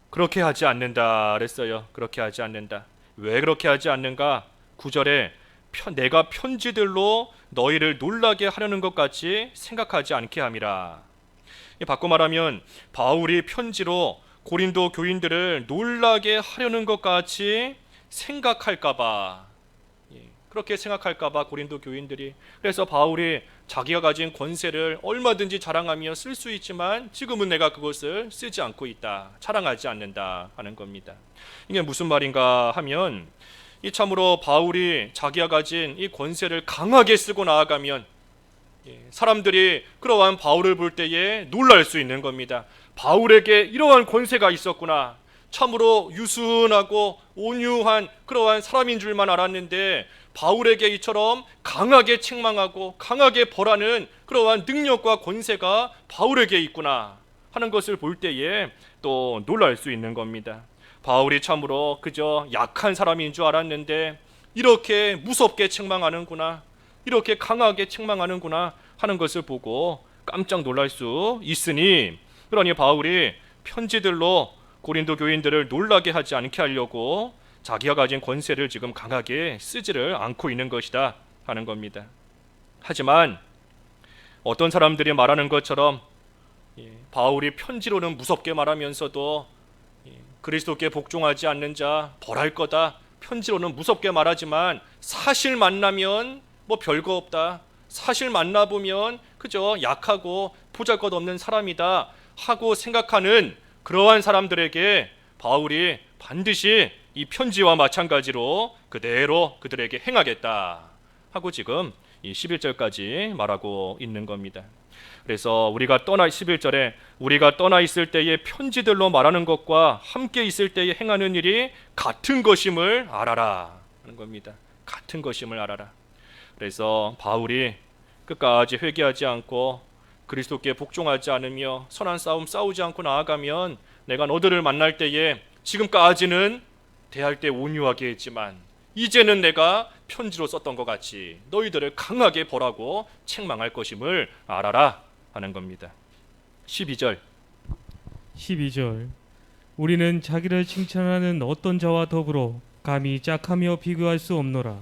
그렇게 하지 않는다 그랬어요. 그렇게 하지 않는다. 왜 그렇게 하지 않는가? 9절에 내가 편지들로 너희를 놀라게 하려는 것 같이 생각하지 않게 함이라. 바꿔 말하면 바울이 편지로 고린도 교인들을 놀라게 하려는 것 같이 생각할까봐, 그렇게 생각할까봐 고린도 교인들이, 그래서 바울이 자기가 가진 권세를 얼마든지 자랑하며 쓸 수 있지만 지금은 내가 그것을 쓰지 않고 있다, 자랑하지 않는다 하는 겁니다. 이게 무슨 말인가 하면 이 참으로 바울이 자기가 가진 이 권세를 강하게 쓰고 나아가면 사람들이 그러한 바울을 볼 때에 놀랄 수 있는 겁니다. 바울에게 이러한 권세가 있었구나. 참으로 유순하고 온유한 그러한 사람인 줄만 알았는데 바울에게 이처럼 강하게 책망하고 강하게 벌하는 그러한 능력과 권세가 바울에게 있구나 하는 것을 볼 때에 또 놀랄 수 있는 겁니다. 바울이 참으로 그저 약한 사람인 줄 알았는데 이렇게 무섭게 책망하는구나, 이렇게 강하게 책망하는구나 하는 것을 보고 깜짝 놀랄 수 있으니, 그러니 바울이 편지들로 고린도 교인들을 놀라게 하지 않게 하려고 자기가 가진 권세를 지금 강하게 쓰지를 않고 있는 것이다 하는 겁니다. 하지만 어떤 사람들이 말하는 것처럼 바울이 편지로는 무섭게 말하면서도 그리스도께 복종하지 않는 자 벌할 거다, 편지로는 무섭게 말하지만 사실 만나면 뭐 별거 없다, 사실 만나보면 그저 약하고 보잘것없는 사람이다 하고 생각하는 그러한 사람들에게 바울이 반드시 이 편지와 마찬가지로 그대로 그들에게 행하겠다 하고 지금 이 11절까지 말하고 있는 겁니다. 그래서 11절에 우리가 떠나 있을 때의 편지들로 말하는 것과 함께 있을 때에 행하는 일이 같은 것임을 알아라 하는 겁니다. 같은 것임을 알아라. 그래서 바울이 끝까지 회개하지 않고 그리스도께 복종하지 않으며 선한 싸움 싸우지 않고 나아가면 내가 너들을 만날 때에 지금까지는 대할 때 온유하게 했지만 이제는 내가 편지로 썼던 것 같이 너희들을 강하게 벌하고 책망할 것임을 알아라 하는 겁니다. 12절 우리는 자기를 칭찬하는 어떤 자와 더불어 감히 짝하며 비교할 수 없노라.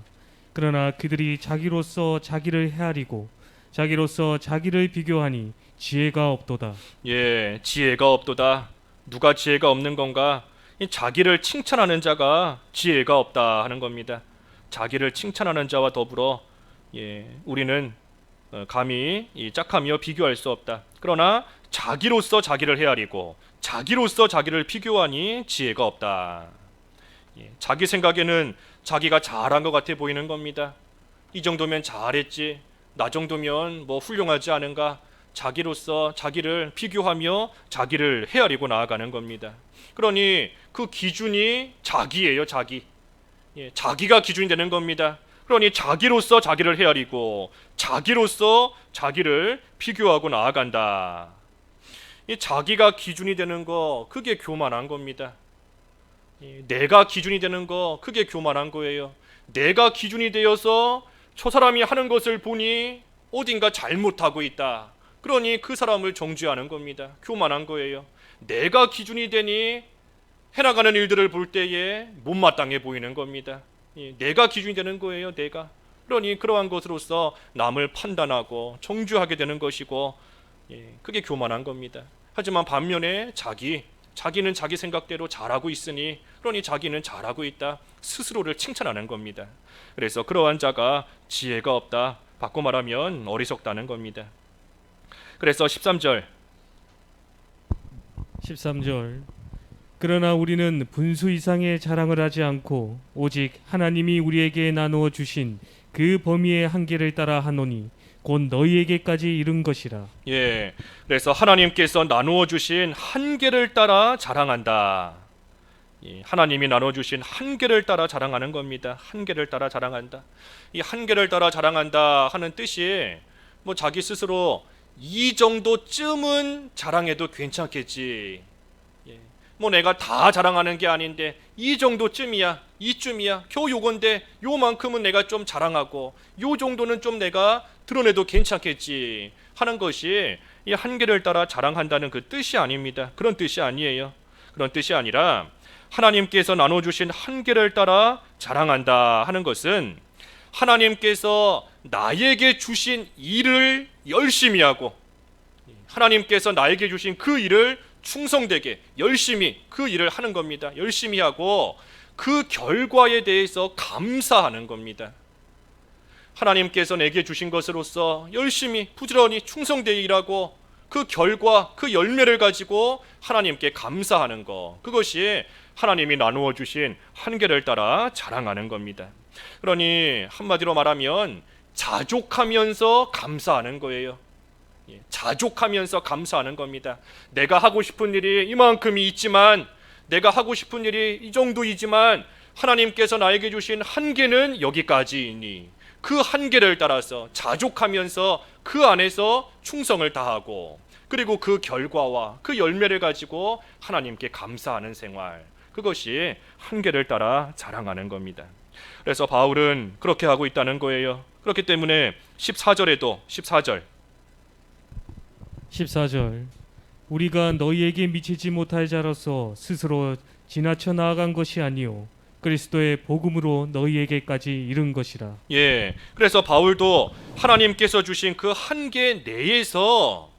그러나 그들이 자기로서 자기를 헤아리고 자기로서 자기를 비교하니 지혜가 없도다. 예, 지혜가 없도다. 누가 지혜가 없는 건가? 이 자기를 칭찬하는 자가 지혜가 없다 하는 겁니다. 자기를 칭찬하는 자와 더불어 우리는 감히 짝하며 비교할 수 없다. 그러나 자기로서 자기를 헤아리고 자기로서 자기를 비교하니 지혜가 없다. 자기 생각에는 자기가 잘한 것 같아 보이는 겁니다. 이 정도면 잘했지, 나 정도면 뭐 훌륭하지 않은가, 자기로서 자기를 비교하며 자기를 헤아리고 나아가는 겁니다. 그러니 그 기준이 자기예요. 자기가 기준이 되는 겁니다. 그러니 자기로서 자기를 헤아리고 자기로서 자기를 비교하고 나아간다. 이 자기가 기준이 되는 거, 그게 교만한 겁니다. 내가 기준이 되는 거, 그게 교만한 거예요. 내가 기준이 되어서 저 사람이 하는 것을 보니 어딘가 잘못하고 있다, 그러니 그 사람을 정죄하는 겁니다. 교만한 거예요. 내가 기준이 되니 해나가는 일들을 볼 때에 못마땅해 보이는 겁니다. 내가 기준이 되는 거예요. 내가. 그러니 그러한 것으로서 남을 판단하고 정죄하게 되는 것이고, 그게 교만한 겁니다. 하지만 반면에 자기는 자기 생각대로 잘하고 있으니, 그러니 자기는 잘하고 있다, 스스로를 칭찬하는 겁니다. 그래서 그러한 자가 지혜가 없다, 바꿔 말하면 어리석다는 겁니다. 그래서 13절 그러나 우리는 분수 이상의 자랑을 하지 않고 오직 하나님이 우리에게 나누어 주신 그 범위의 한계를 따라 하노니 곧 너희에게까지 이른 것이라. 그래서 하나님께서 나누어 주신 한계를 따라 자랑한다. 하나님이 나누어 주신 한계를 따라 자랑하는 겁니다. 한계를 따라 자랑한다. 이 한계를 따라 자랑한다 하는 뜻이 뭐 자기 스스로 이 정도쯤은 자랑해도 괜찮겠지, 뭐 내가 다 자랑하는 게 아닌데 이 정도쯤이야, 이쯤이야, 겨우 요건데 요만큼은 내가 좀 자랑하고 요 정도는 좀 내가 드러내도 괜찮겠지 하는 것이 이 한계를 따라 자랑한다는 그 뜻이 아닙니다. 그런 뜻이 아니에요. 그런 뜻이 아니라 하나님께서 나눠주신 한계를 따라 자랑한다 하는 것은 하나님께서 나에게 주신 일을 열심히 하고 하나님께서 나에게 주신 그 일을 충성되게 열심히 그 일을 하는 겁니다. 열심히 하고 그 결과에 대해서 감사하는 겁니다. 하나님께서 내게 주신 것으로서 열심히 부지런히 충성되게 일하고 그 결과, 그 열매를 가지고 하나님께 감사하는 것, 그것이 하나님이 나누어 주신 한계를 따라 자랑하는 겁니다. 그러니 한마디로 말하면 자족하면서 감사하는 거예요. 자족하면서 감사하는 겁니다. 내가 하고 싶은 일이 이만큼이 있지만, 내가 하고 싶은 일이 이 정도이지만 하나님께서 나에게 주신 한계는 여기까지이니 그 한계를 따라서 자족하면서 그 안에서 충성을 다하고, 그리고 그 결과와 그 열매를 가지고 하나님께 감사하는 생활, 그것이 한계를 따라 자랑하는 겁니다. 그래서 바울은 그렇게 하고 있다는 거예요. 그렇기 때문에 14절 우리가 너희에게 미치지 못할 자로서 스스로 지나쳐 나아간 것이 아니요 그리스도의 복음으로 너희에게까지 이른 것이라. 그래서 바울도 하나님께서 주신 그 한계 내에서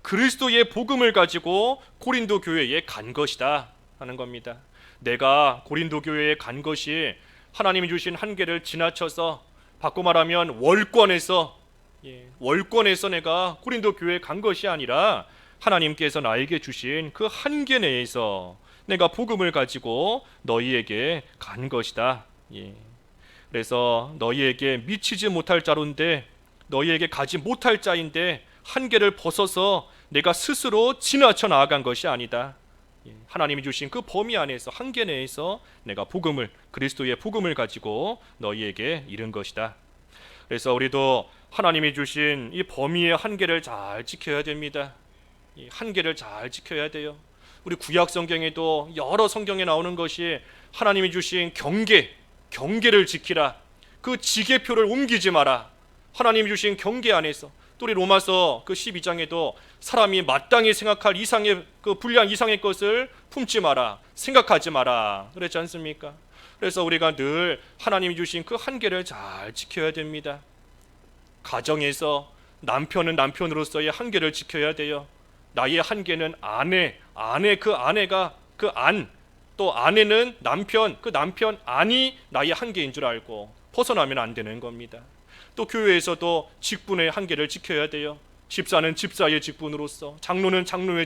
그리스도의 복음을 가지고 고린도 교회에 간 것이다 하는 겁니다. 내가 고린도 교회에 간 것이 하나님이 주신 한계를 지나쳐서, 바꿔 말하면 월권에서 내가 고린도 교회에 간 것이 아니라 하나님께서 나에게 주신 그 한계 내에서 내가 복음을 가지고 너희에게 간 것이다. 그래서 너희에게 미치지 못할 자로인데, 너희에게 가지 못할 자인데 한계를 벗어서 내가 스스로 지나쳐 나아간 것이 아니다. 하나님이 주신 그 범위 안에서, 한계 내에서 내가 복음을, 그리스도의 복음을 가지고 너희에게 이른 것이다. 그래서 우리도 하나님이 주신 이 범위의 한계를 잘 지켜야 됩니다. 이 한계를 잘 지켜야 돼요. 우리 구약 성경에도 여러 성경에 나오는 것이 하나님이 주신 경계를 지키라, 그 지계표를 옮기지 마라, 하나님이 주신 경계 안에서. 또 우리 로마서 그 12장에도 사람이 마땅히 생각할 이상의, 그 불량 이상의 것을 품지 마라, 생각하지 마라 그랬지 않습니까? 그래서 우리가 늘 하나님이 주신 그 한계를 잘 지켜야 됩니다. 가정에서 남편은 남편으로서의 한계를 지켜야 돼요. 나의 한계는 아내 그 아내가 그 안, 또 아내는 남편, 그 남편 안이 나의 한계인 줄 알고 벗어나면 안 되는 겁니다. 또 교회에서도 직분의 한계를 지켜야 돼요. 집사는 집사의 직분으로서, 장로는 장로의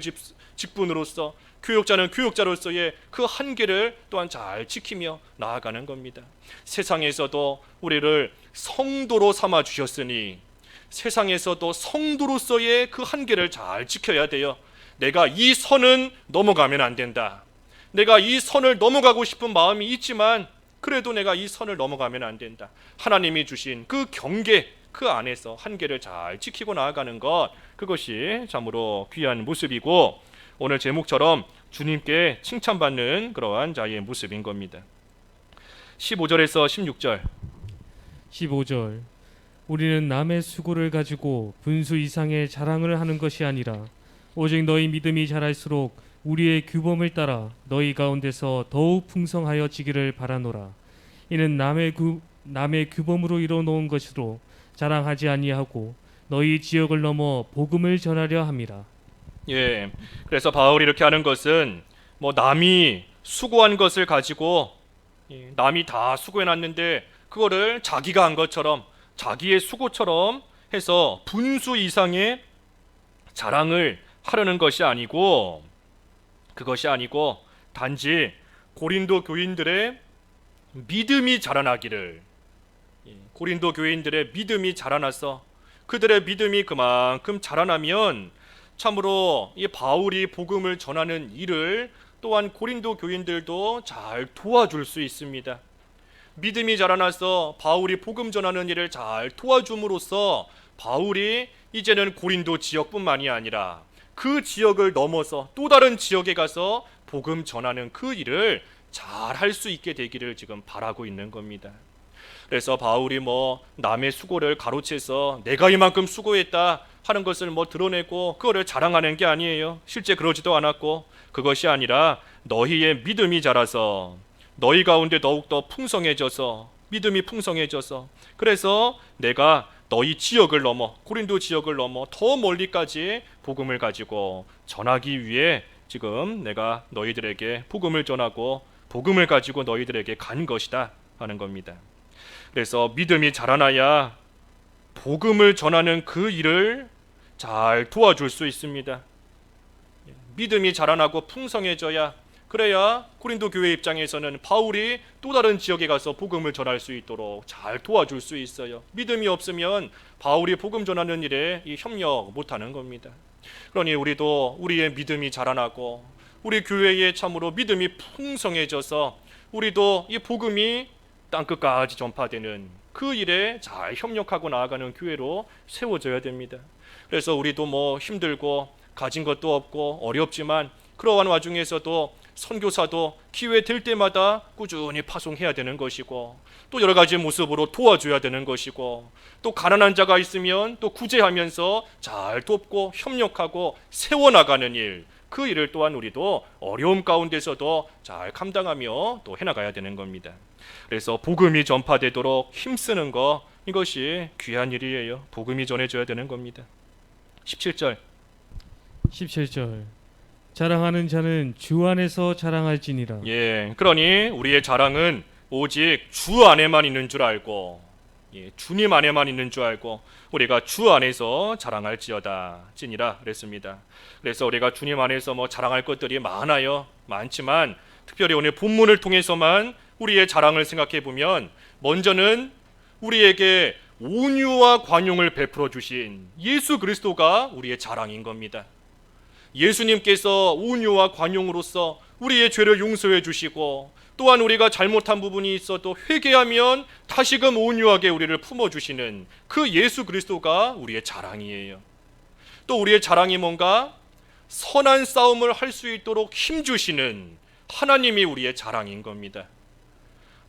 직분으로서, 교육자는 교육자로서의 그 한계를 또한 잘 지키며 나아가는 겁니다. 세상에서도 우리를 성도로 삼아 주셨으니 세상에서도 성도로서의 그 한계를 잘 지켜야 돼요. 내가 이 선은 넘어가면 안 된다. 내가 이 선을 넘어가고 싶은 마음이 있지만 그래도 내가 이 선을 넘어가면 안 된다. 하나님이 주신 그 경계, 그 안에서 한계를 잘 지키고 나아가는 것, 그것이 참으로 귀한 모습이고 오늘 제목처럼 주님께 칭찬받는 그러한 자의 모습인 겁니다. 15절에서 16절. 15절. 우리는 남의 수고를 가지고 분수 이상의 자랑을 하는 것이 아니라 오직 너희 믿음이 자랄수록 우리의 규범을 따라 너희 가운데서 더욱 풍성하여지기를 바라노라. 이는 남의 규범으로 이뤄놓은 것으로 자랑하지 아니하고 너희 지역을 넘어 복음을 전하려 함이라. 예, 그래서 바울이 이렇게 하는 것은 남이 수고한 것을 가지고 남이 다 수고해놨는데 그거를 자기가 한 것처럼 자기의 수고처럼 해서 분수 이상의 자랑을 하려는 것이 아니고, 그것이 아니고 단지 고린도 교인들의 믿음이 자라나기를, 고린도 교인들의 믿음이 자라나서 그들의 믿음이 그만큼 자라나면 참으로 이 바울이 복음을 전하는 일을 또한 고린도 교인들도 잘 도와줄 수 있습니다. 믿음이 자라나서 바울이 복음 전하는 일을 잘 도와줌으로써 바울이 이제는 고린도 지역뿐만이 아니라 그 지역을 넘어서 또 다른 지역에 가서 복음 전하는 그 일을 잘 할 수 있게 되기를 지금 바라고 있는 겁니다. 그래서 바울이 남의 수고를 가로채서 내가 이만큼 수고했다 하는 것을 드러내고 그거를 자랑하는 게 아니에요. 실제 그러지도 않았고, 그것이 아니라 너희의 믿음이 자라서 너희 가운데 더욱더 풍성해져서, 믿음이 풍성해져서, 그래서 내가 너희 지역을 넘어, 고린도 지역을 넘어 더 멀리까지 복음을 가지고 전하기 위해 지금 내가 너희들에게 복음을 전하고 복음을 가지고 너희들에게 간 것이다 하는 겁니다. 그래서 믿음이 자라나야 복음을 전하는 그 일을 잘 도와줄 수 있습니다. 믿음이 자라나고 풍성해져야, 그래야 고린도 교회 입장에서는 바울이 또 다른 지역에 가서 복음을 전할 수 있도록 잘 도와줄 수 있어요. 믿음이 없으면 바울이 복음 전하는 일에 협력 못하는 겁니다. 그러니 우리도 우리의 믿음이 자라나고 우리 교회에 참으로 믿음이 풍성해져서 우리도 이 복음이 땅끝까지 전파되는 그 일에 잘 협력하고 나아가는 교회로 세워져야 됩니다. 그래서 우리도 힘들고 가진 것도 없고 어렵지만 그러한 와중에서도 선교사도 기회 될 때마다 꾸준히 파송해야 되는 것이고, 또 여러 가지 모습으로 도와줘야 되는 것이고, 또 가난한 자가 있으면 또 구제하면서 잘 돕고 협력하고 세워나가는 일, 그 일을 또한 우리도 어려움 가운데서도 잘 감당하며 또 해나가야 되는 겁니다. 그래서 복음이 전파되도록 힘쓰는 거, 이것이 귀한 일이에요. 복음이 전해져야 되는 겁니다. 17절. 17절. 자랑하는 자는 주 안에서 자랑할지니라. 예, 그러니 우리의 자랑은 오직 주 안에만 있는 줄 알고, 주님 안에만 있는 줄 알고 우리가 주 안에서 자랑할지어다 찌니라 그랬습니다. 그래서 우리가 주님 안에서 자랑할 것들이 많지만 특별히 오늘 본문을 통해서만 우리의 자랑을 생각해 보면, 먼저는 우리에게 온유와 관용을 베풀어 주신 예수 그리스도가 우리의 자랑인 겁니다. 예수님께서 온유와 관용으로서 우리의 죄를 용서해 주시고, 또한 우리가 잘못한 부분이 있어도 회개하면 다시금 온유하게 우리를 품어주시는 그 예수 그리스도가 우리의 자랑이에요. 또 우리의 자랑이 뭔가? 선한 싸움을 할 수 있도록 힘주시는 하나님이 우리의 자랑인 겁니다.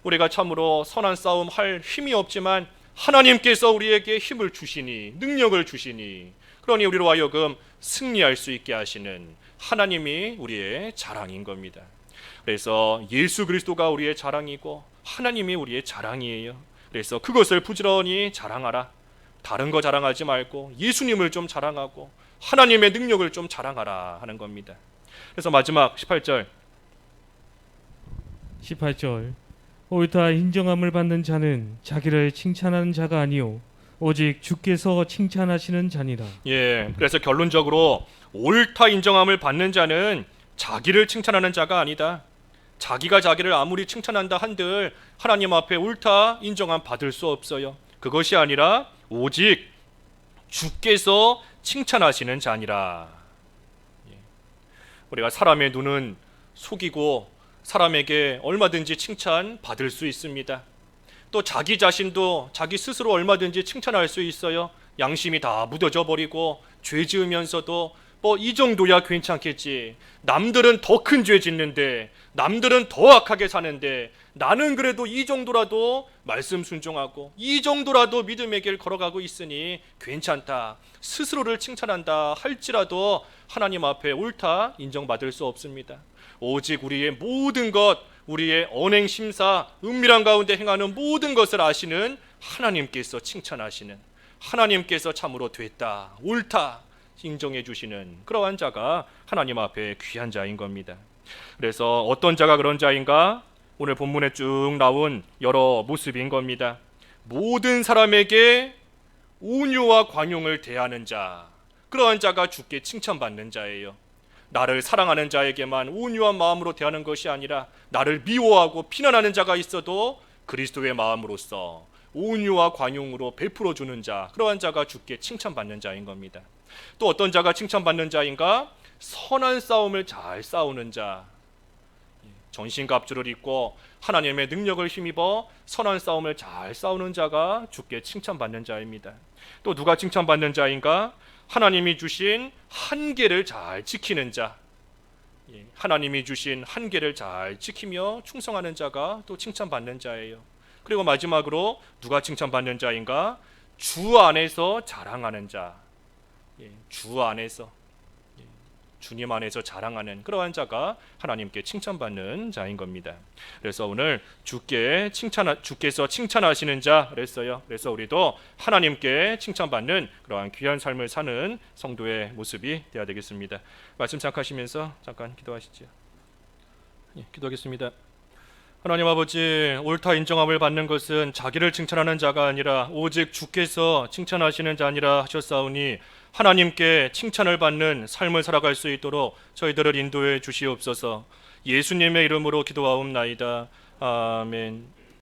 우리가 참으로 선한 싸움 할 힘이 없지만 하나님께서 우리에게 힘을 주시니, 능력을 주시니, 그러니 우리로 하여금 승리할 수 있게 하시는 하나님이 우리의 자랑인 겁니다. 그래서 예수 그리스도가 우리의 자랑이고 하나님이 우리의 자랑이에요. 그래서 그것을 부지런히 자랑하라. 다른 거 자랑하지 말고 예수님을 좀 자랑하고 하나님의 능력을 좀 자랑하라 하는 겁니다. 그래서 마지막 18절. 18절. 옳다 인정함을 받는 자는 자기를 칭찬하는 자가 아니요 오직 주께서 칭찬하시는 자니라. 예, 그래서 결론적으로 옳다 인정함을 받는 자는 자기를 칭찬하는 자가 아니다. 자기가 자기를 아무리 칭찬한다 한들 하나님 앞에 옳다 인정함 받을 수 없어요. 그것이 아니라 오직 주께서 칭찬하시는 자니라. 예. 우리가 사람의 눈은 속이고 사람에게 얼마든지 칭찬 받을 수 있습니다. 또 자기 자신도 자기 스스로 얼마든지 칭찬할 수 있어요. 양심이 다 무뎌져 버리고 죄 지으면서도 뭐 이 정도야 괜찮겠지. 남들은 더 큰 죄 짓는데, 남들은 더 악하게 사는데 나는 그래도 이 정도라도 말씀 순종하고 이 정도라도 믿음의 길 걸어가고 있으니 괜찮다. 스스로를 칭찬한다 할지라도 하나님 앞에 옳다 인정받을 수 없습니다. 오직 우리의 모든 것, 우리의 언행 심사, 은밀한 가운데 행하는 모든 것을 아시는 하나님께서 칭찬하시는, 하나님께서 참으로 됐다, 옳다 인정해 주시는 그러한 자가 하나님 앞에 귀한 자인 겁니다. 그래서 어떤 자가 그런 자인가? 오늘 본문에 쭉 나온 여러 모습인 겁니다. 모든 사람에게 온유와 관용을 대하는 자, 그러한 자가 주께 칭찬받는 자예요. 나를 사랑하는 자에게만 온유한 마음으로 대하는 것이 아니라 나를 미워하고 비난하는 자가 있어도 그리스도의 마음으로서 온유와 관용으로 베풀어 주는 자, 그러한 자가 주께 칭찬받는 자인 겁니다. 또 어떤 자가 칭찬받는 자인가? 선한 싸움을 잘 싸우는 자, 전신갑주를 입고 하나님의 능력을 힘입어 선한 싸움을 잘 싸우는 자가 주께 칭찬받는 자입니다. 또 누가 칭찬받는 자인가? 하나님이 주신 한계를 잘 지키는 자, 하나님이 주신 한계를 잘 지키며 충성하는 자가 또 칭찬받는 자예요. 그리고 마지막으로 누가 칭찬받는 자인가? 주 안에서 자랑하는 자, 주 안에서, 주님 안에서 자랑하는 그러한 자가 하나님께 칭찬받는 자인 겁니다. 그래서 오늘 주께서 칭찬하시는 자 그랬어요. 그래서 우리도 하나님께 칭찬받는 그러한 귀한 삶을 사는 성도의 모습이 되어야 되겠습니다. 말씀 생각하시면서 잠깐 기도하시죠. 기도하겠습니다. 하나님 아버지, 옳다 인정함을 받는 것은 자기를 칭찬하는 자가 아니라 오직 주께서 칭찬하시는 자니라 하셨사오니 하나님께 칭찬을 받는 삶을 살아갈 수 있도록 저희들을 인도해 주시옵소서. 예수님의 이름으로 기도하옵나이다. 아멘.